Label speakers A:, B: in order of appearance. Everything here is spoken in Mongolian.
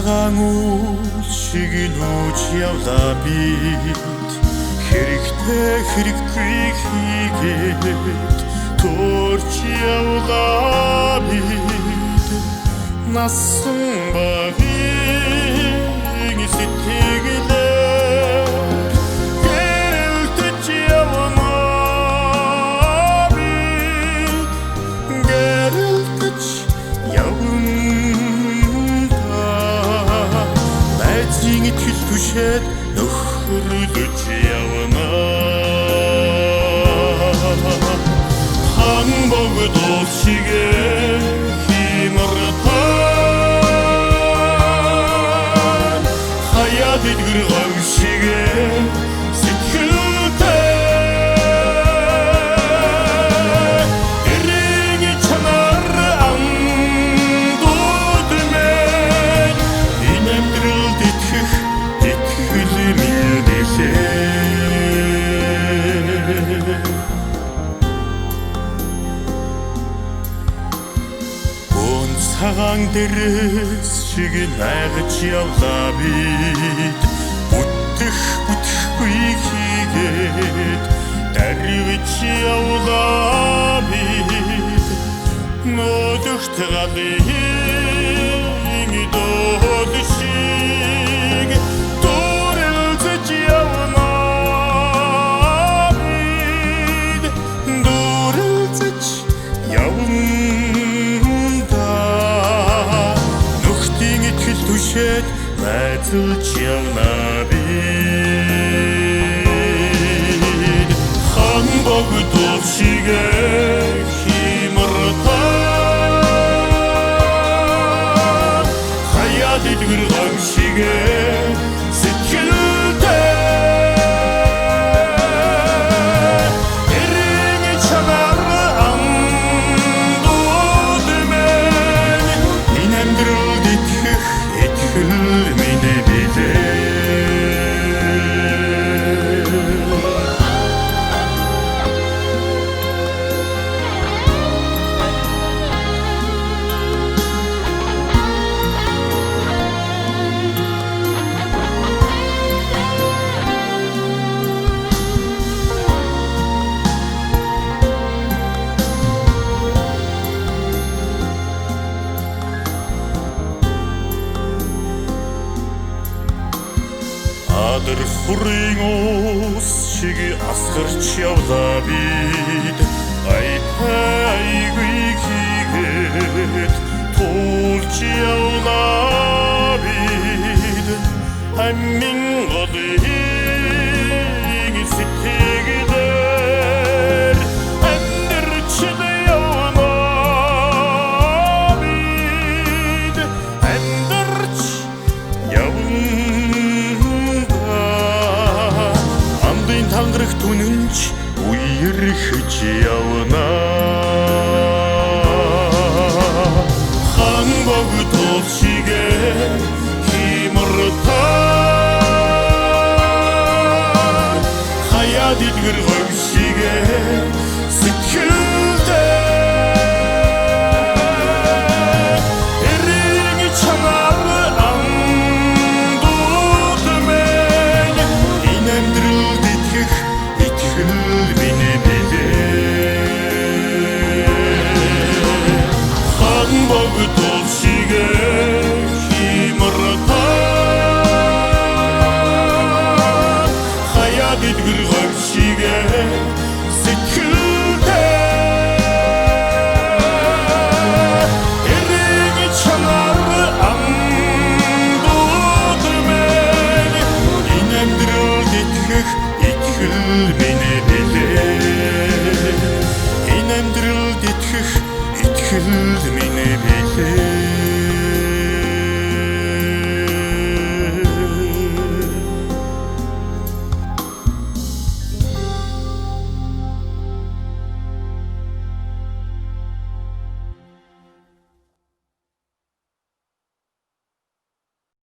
A: цагаан үл шиг нууж явлаа бид хэрэгтэй хэрэггүй хийгээд төрч явлаа бид насан багийн сэтгэлээр гэрэлтэж явнаа бид гэрэлтэж явна найзын итгэл түшээд нөхөрлөж явна хан богдол шигээ химартан хаяад идгэр гав шигээ сэтгэлтэй эрийн чанар андууд мэн энэ амьдралд итгэх итгэл мэдээсээ цагаан дээрс шиг найгаж явлаа бид бүтэхгүй хийгээд дарвич явлаа бид модогт галын доод шиг дөрөлж явна бид дөрөлж явна түшээд найзалж явна бид хан богдол шигээ химартан хаяад идгэр гав шигээ сэтгэлтэй эрийн чанар андууд мэн энэ амьдралд итгэх итгэл мэдээ билээ Адэр хүрийн ус шиг асгарч явлаа бид айгүй хийгээд тулж явлаа бид амин годын сэтгэлээр амьдарч явна бид амьдарч явна тангарах түнэнч үерхэж явна хан богдол шигээ химартан хаяад идгэр